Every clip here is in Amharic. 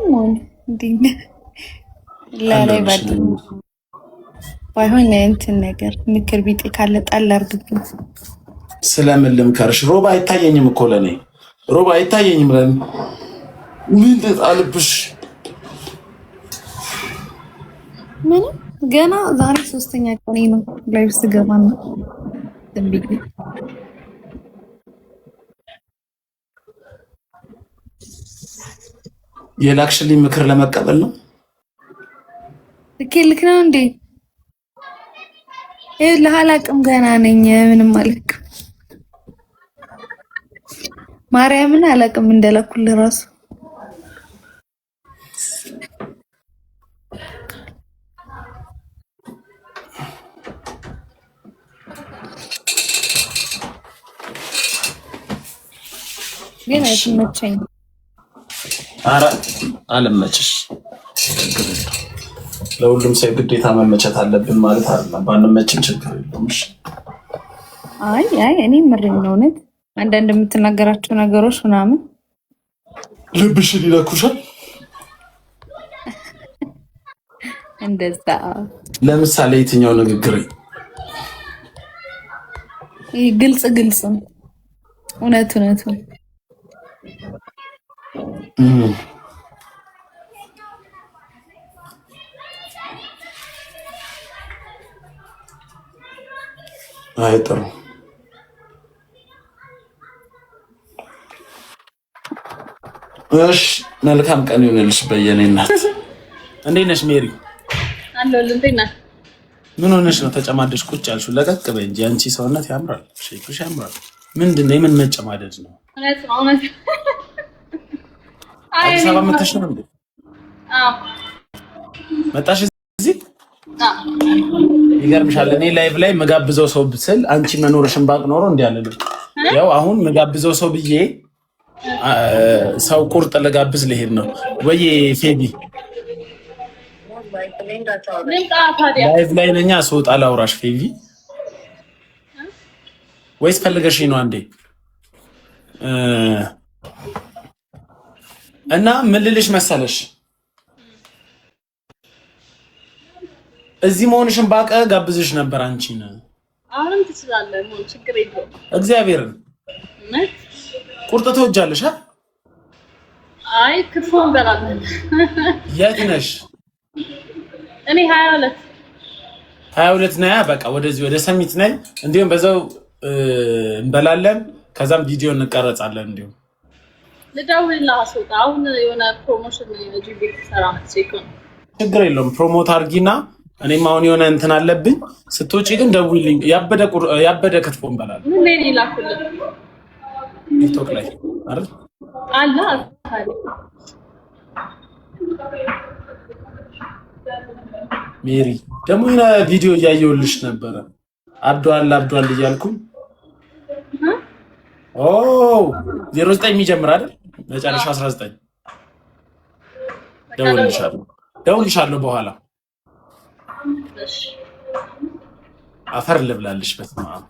ሞን ዲን ላይ ባይሆን እንትን ነገር ምክር ቢጤ ካለ ጣል አድርግብኝ። ስለምን ልምከርሽ? ሮባ አይታየኝም እኮ ለኔ ሮባ አይታየኝም ለኔ ምን ልጣልብሽ? ምን ገና ዛሬ 3ኛ ቀኔ ነው ላይቭ ስገባና ደምቢግ የላክሽልኝ ምክር ለመቀበል ነው። ልክ ነው እንዴ? ለሃላቅም ገና ነኝ ምንም አልክ። ማርያምን አላቅም እንደላኩል ራሱ ግን አይመቸኝ። ኧረ አልመችሽ። ለሁሉም ሰው ግዴታ መመቸት አለብን ማለት አይደለም። ባንመችም ችግር የለውም። አይ እኔ ምሬን ነው እውነት። አንዳንድ የምትናገራቸው ነገሮች ምናምን ልብሽን ይለኩሻል። እንደዛ ለምሳሌ የትኛው ንግግር ግልጽ እውነት አይ ጥሩ። እሺ መልካም ቀን ይሁንልሽ በየኔ እናት። እንዴት ነሽ ሜሪ? አለሁልህ። እንዴት ነህ? ምን ሆነሽ ነው ተጨማደሽ ቁጭ ያልሽው? ለቀቅ በይ እንጂ አንቺ ሰውነት ያምራል፣ ሼፕሽ ያምራል። ምንድን ነው? የምን መጨማደድ ነው? እውነት አዲስ አበባ መተሽ ነው እንዴ? አዎ መጣሽ እዚህ? ይገርምሻል። እኔ ላይቭ ላይ መጋብዘው ሰው ብስል አንቺ መኖርሽን ባቅ ኖሮ እንዲያለልኝ ያው አሁን መጋብዘው ሰው ብዬ ሰው ቁርጥ ለጋብዝ ልሄድ ነው ወይ ፌቢ? ላይቭ ላይ ነኛ ስወጣ ላውራሽ ፌቢ ወይስ ፈልገሽኝ ነው አንዴ? እና ምን ልልሽ መሰለሽ እዚህ መሆንሽን ባቀ ጋብዝሽ ነበር አንቺን። አሁንም ትችላለህ ነው ችግር የለውም። እግዚአብሔርን ቁርጥ ተወጃለሽ? አይ ክትፎ እንበላለን። የት ነሽ? እኔ 22 ነያ። በቃ ወደዚህ ወደ ሰሚት ነኝ። እንዲሁም በዛው እንበላለን፣ ከዛም ቪዲዮ እንቀረጻለን። እንዲሁም ልደውልልህ አስወጣ። አሁን የሆነ ፕሮሞሽን ጂቢ ሰራ ነው። ችግር የለውም ፕሮሞት አድርጊና እኔም አሁን የሆነ እንትን አለብኝ። ስትወጪ ግን ደውይልኝ። ያበደ ክትፎ እንበላለን። ምን ላይ ላኩልህ? ቲክቶክ ላይ አይደል አላ ሜሪ ደግሞ የሆነ ቪዲዮ እያየሁልሽ ነበረ። አብዷል እያልኩኝ 09 የሚጀምር አይደል መጨረሻ 19 ደውልልሻለሁ በኋላ። አፈር ልብላልሽ። በስመ አብ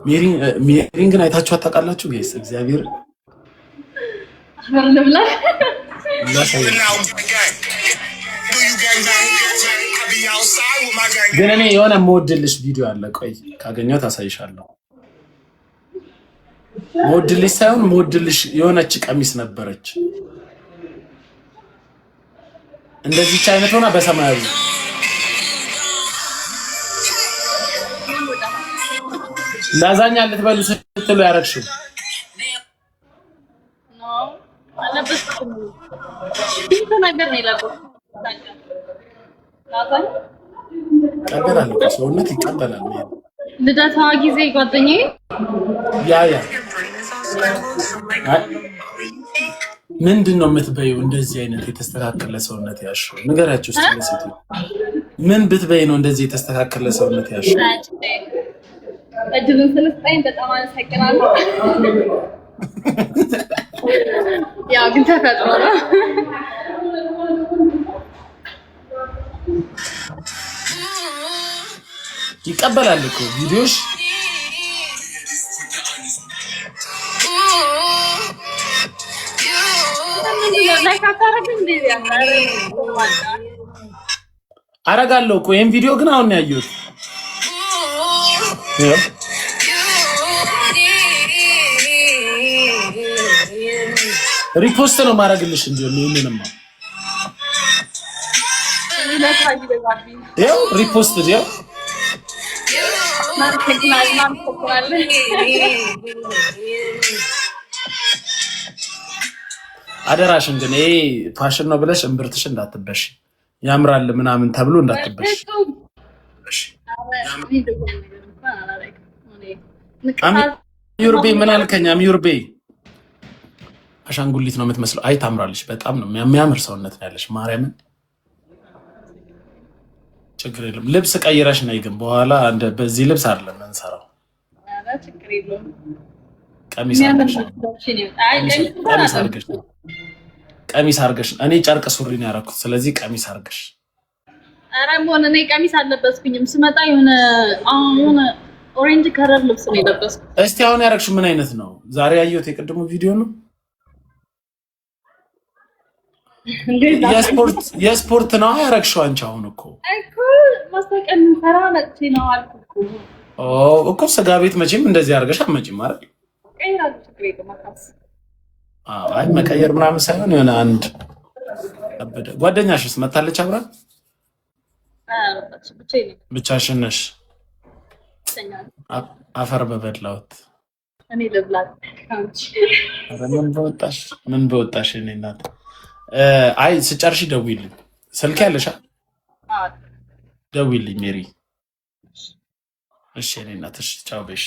ሜሪን ግን አይታችኋት ታውቃላችሁ? ጋይስ እግዚአብሔር አፈር ልብላ ግን እኔ የሆነ የምወድልሽ ቪዲዮ አለ። ቆይ ካገኘሁት አሳይሻለሁ። የምወድልሽ ሳይሆን የምወድልሽ የሆነች ቀሚስ ነበረች እንደዚህች አይነት ሆና በሰማያዊ ላዛኛ ልትበሉ ስትሉ ያረግሽው ቀበላል። ሰውነት ይቀበላል። ልደታ ጊዜ ጓደኛዬ ያ ምንድን ነው የምትበይው? እንደዚህ አይነት የተስተካከለ ሰውነት ያሽው ንገራችሁ እስቲ። ለሴት ምን ብትበይ ነው እንደዚህ የተስተካከለ ሰውነት ያሽው? እድሉን ስለሰጠኝ በጣም አመሰግናለሁ። ያው ግን ተፈጥሮ ነው። ይቀበላል እኮ ቪዲዮሽ። አረጋለሁ እኮ ይሄን ቪዲዮ ግን አሁን ያየሁት ሪፖስት ነው ማድረግልሽ እንጂ ምንንም ያው ሪፖስት ነው አደራሽን ግን ይሄ ፋሽን ነው ብለሽ እምብርትሽ እንዳትበሽ ያምራል ምናምን ተብሎ እንዳትበሽ እሺ አሚዩርቤ ምን አልከኝ አሚዩርቤ አሻንጉሊት ነው የምትመስለው አይ ታምራለሽ በጣም ነው የሚያምር ሰውነት ነው ያለሽ ማርያምን ችግር የለም ልብስ ቀይረሽ ነይ ግን በኋላ እንደ በዚህ ልብስ አይደለም እንሰራው አረ ችግር የለም ቀሚስ አርገሽ እኔ ጨርቅ ሱሪ ነው ያደረኩት ስለዚህ ቀሚስ አርገሽ አረ ሞን እኔ ቀሚስ አልለበስኩኝም ስመጣ የሆነ ኦሬንጅ ከለር ልብስ ነው የለበስኩት እስቲ አሁን ያረክሽ ምን አይነት ነው ዛሬ ያየሁት የቅድሙ ቪዲዮ ነው የስፖርት ነው ያረክሽው አንቺ አሁን እኮ ማስተቀን ሰራ ነጭ ነው አልኩ እኮ ስጋ ቤት መቼም እንደዚህ አርገሽ አትመጪም አይደል አይ መቀየር ምናምን ሳይሆን የሆነ አንድ አበደ ጓደኛሽስ መታለች አብራ ብቻሽን ነሽ አፈር በበላሁት እኔ ልብላት ምን በወጣሽ እኔ እናት አይ ስጨርሽ ደውይልኝ ስልክ ያለሽ ደውይልኝ ሜሪ እሺ እኔ እናት እሺ ቻው በሽ